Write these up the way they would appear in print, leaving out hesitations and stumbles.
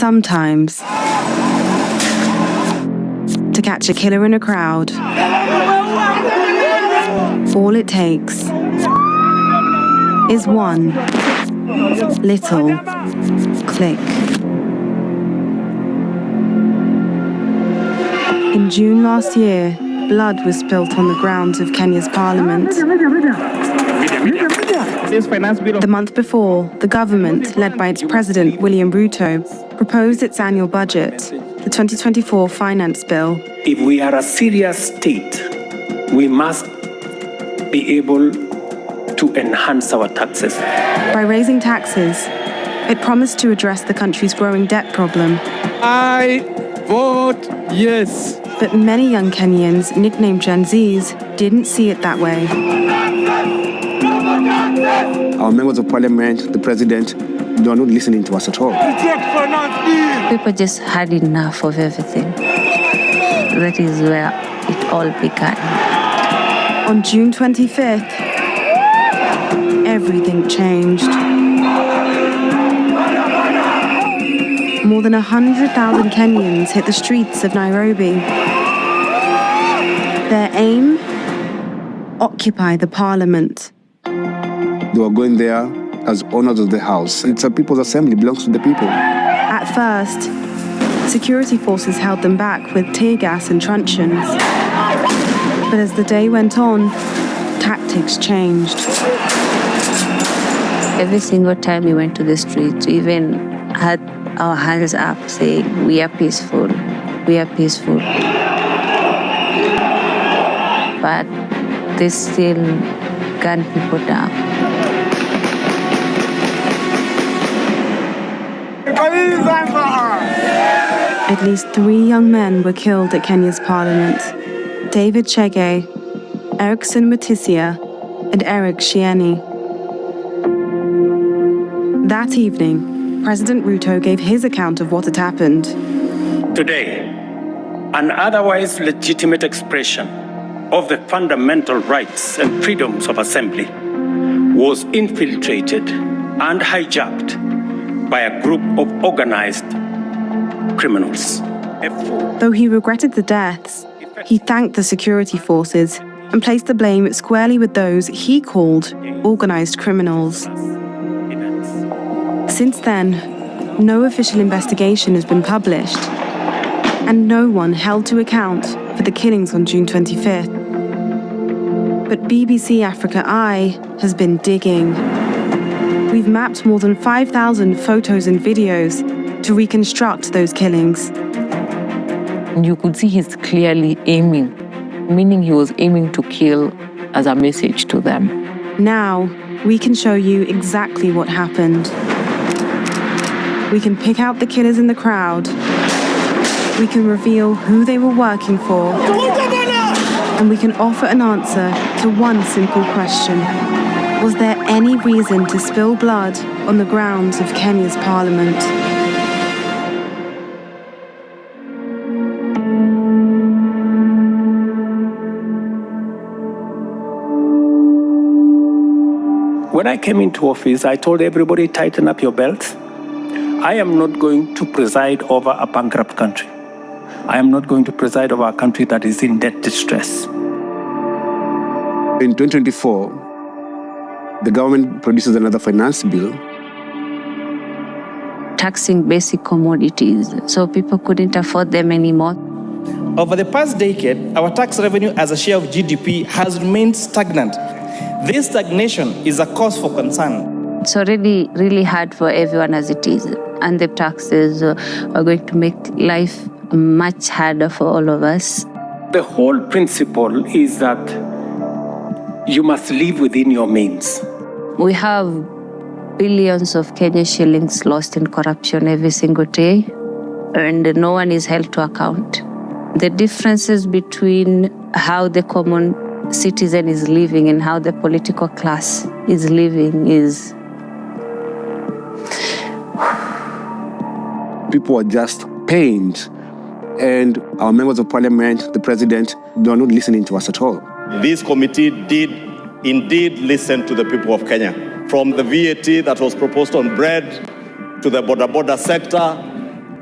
Sometimes, to catch a killer in a crowd, all it takes is one little click. In June last year, blood was spilt on the grounds of Kenya's parliament. The month before, the government, led by its president, William Ruto, proposed its annual budget, the 2024 finance bill. If we are a serious state, we must be able to enhance our taxes. By raising taxes, it promised to address the country's growing debt problem. I vote yes. But many young Kenyans, nicknamed Gen Zs, didn't see it that way. Our members of parliament, the president, they are not listening to us at all. People just had enough of everything. That is where it all began. On June 25th, everything changed. More than 100,000 Kenyans hit the streets of Nairobi. Their aim? Occupy the parliament. They were going there as owners of the house. It's a people's assembly, belongs to the people. At first, security forces held them back with tear gas and truncheons. But as the day went on, tactics changed. Every single time we went to the streets, we even had our hands up saying, we are peaceful, we are peaceful. But they still gun people down. At least 3 young men were killed at Kenya's parliament. David Chege, Erickson Mutisia, and Eric Shieni. That evening, President Ruto gave his account of what had happened. Today, an otherwise legitimate expression of the fundamental rights and freedoms of assembly was infiltrated and hijacked by a group of organized criminals. Though he regretted the deaths, he thanked the security forces and placed the blame squarely with those he called organized criminals. Since then, no official investigation has been published, and no one held to account for the killings on June 25th. But BBC Africa Eye has been digging. We've mapped more than 5,000 photos and videos to reconstruct those killings. You could see he's clearly aiming, meaning he was aiming to kill as a message to them. Now, we can show you exactly what happened. We can pick out the killers in the crowd. We can reveal who they were working for. And we can offer an answer to one simple question. Was there any reason to spill blood on the grounds of Kenya's parliament? When I came into office, I told everybody, tighten up your belts. I am not going to preside over a bankrupt country. I am not going to preside over a country that is in debt distress. In 2024, the government produces another finance bill. Taxing basic commodities, so people couldn't afford them anymore. Over the past decade, our tax revenue as a share of GDP has remained stagnant. This stagnation is a cause for concern. It's already really hard for everyone as it is, and the taxes are going to make life much harder for all of us. The whole principle is that you must live within your means. We have billions of Kenya shillings lost in corruption every single day, and no one is held to account. The differences between how the common citizen is living and how the political class is living is... People are just pained, and our members of parliament, the president, they are not listening to us at all. This committee did indeed listen to the people of Kenya. From the VAT that was proposed on bread, to the border sector,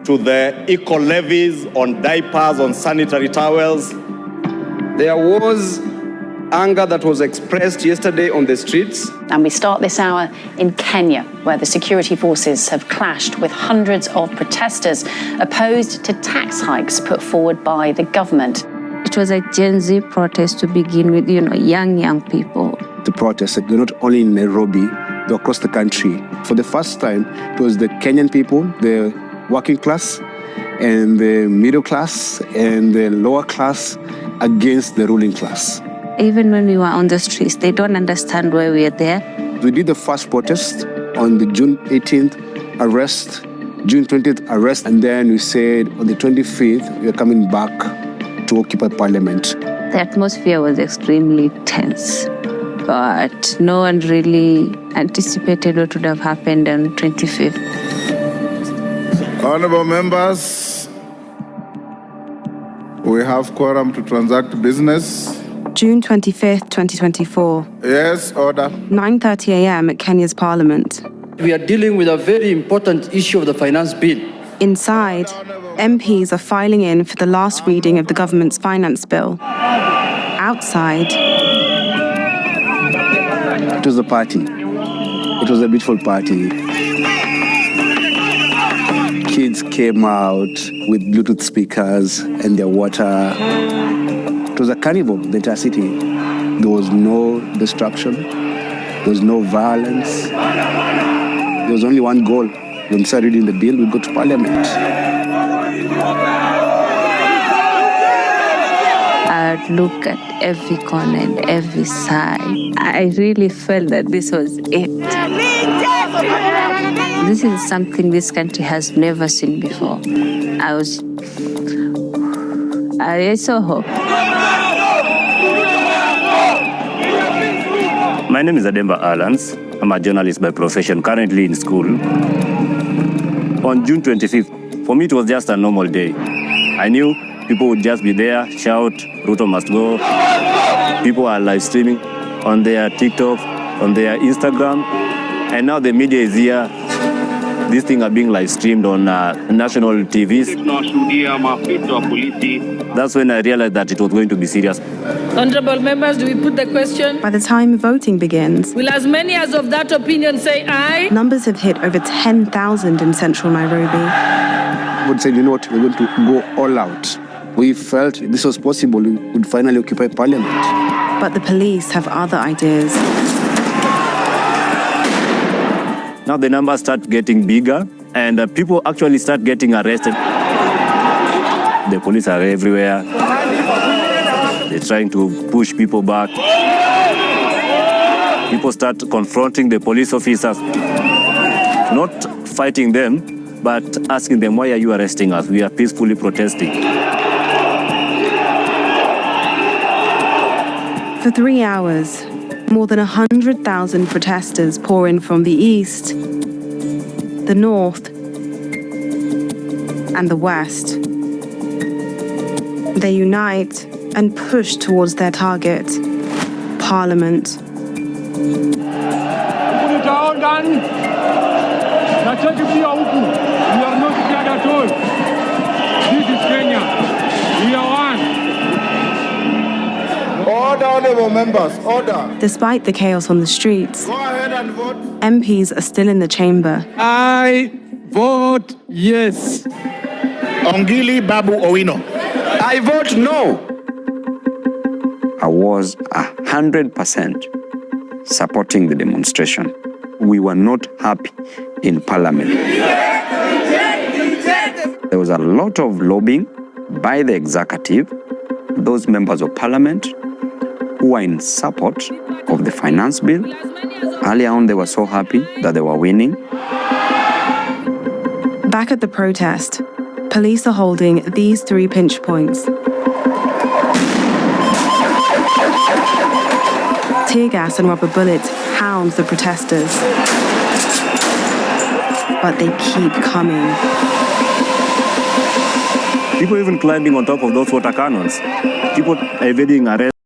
to the eco levies on diapers, on sanitary towels. There was anger that was expressed yesterday on the streets. And we start this hour in Kenya, where the security forces have clashed with hundreds of protesters opposed to tax hikes put forward by the government. It was a Gen Z protest to begin with, young people. The protests, they're not only in Nairobi, they're across the country. For the first time, it was the Kenyan people, the working class, and the middle class, and the lower class against the ruling class. Even when we were on the streets, they don't understand why we are there. We did the first protest on the June 18th arrest, June 20th arrest, and then we said on the 25th, we are coming back to occupy Parliament. The atmosphere was extremely tense, but no one really anticipated what would have happened on 25th. Honorable members, we have quorum to transact business. June 25th, 2024. Yes, order. 9:30 a.m. at Kenya's Parliament. We are dealing with a very important issue of the finance bill. Inside, MPs are filing in for the last reading of the government's finance bill. Outside, it was a party. It was a beautiful party. Kids came out with Bluetooth speakers and their water. It was a carnival, the entire city. There was no destruction. There was no violence. There was only one goal. When we started reading the bill, we go to Parliament. I'd look at every corner and every side. I really felt that this was it. This is something this country has never seen before. I saw hope. My name is Ademba Alans. I'm a journalist by profession, currently in school. On June 25th, for me it was just a normal day. I knew people would just be there, shout, Ruto must go. People are live streaming on their TikTok, on their Instagram. And now the media is here. These things are being live streamed on national TVs. That's when I realized that it was going to be serious. Honorable members, do we put the question? By the time voting begins, will as many as of that opinion say aye? Numbers have hit over 10,000 in central Nairobi. I would say, you know what, we're going to go all out. We felt this was possible, we would finally occupy Parliament. But the police have other ideas. Now the numbers start getting bigger and people actually start getting arrested. The police are everywhere. They're trying to push people back. People start confronting the police officers, not fighting them, but asking them, why are you arresting us? We are peacefully protesting. For 3 hours, more than 100,000 protesters pour in from the east, the north, and the west. They unite and push towards their target, Parliament. We are not scared at all. This is Kenya. We are one. Order, honorable members, order. Despite the chaos on the streets, Go ahead and vote. MPs are still in the chamber. I vote yes. Ongili Babu Owino. I vote no. I was 100% supporting the demonstration. We were not happy in Parliament. There was a lot of lobbying by the executive, those members of Parliament who are in support of the finance bill. Earlier on, they were so happy that they were winning. Back at the protest, police are holding these 3 pinch points. Tear gas and rubber bullets hound the protesters. But they keep coming. People even climbing on top of those water cannons. People evading arrest.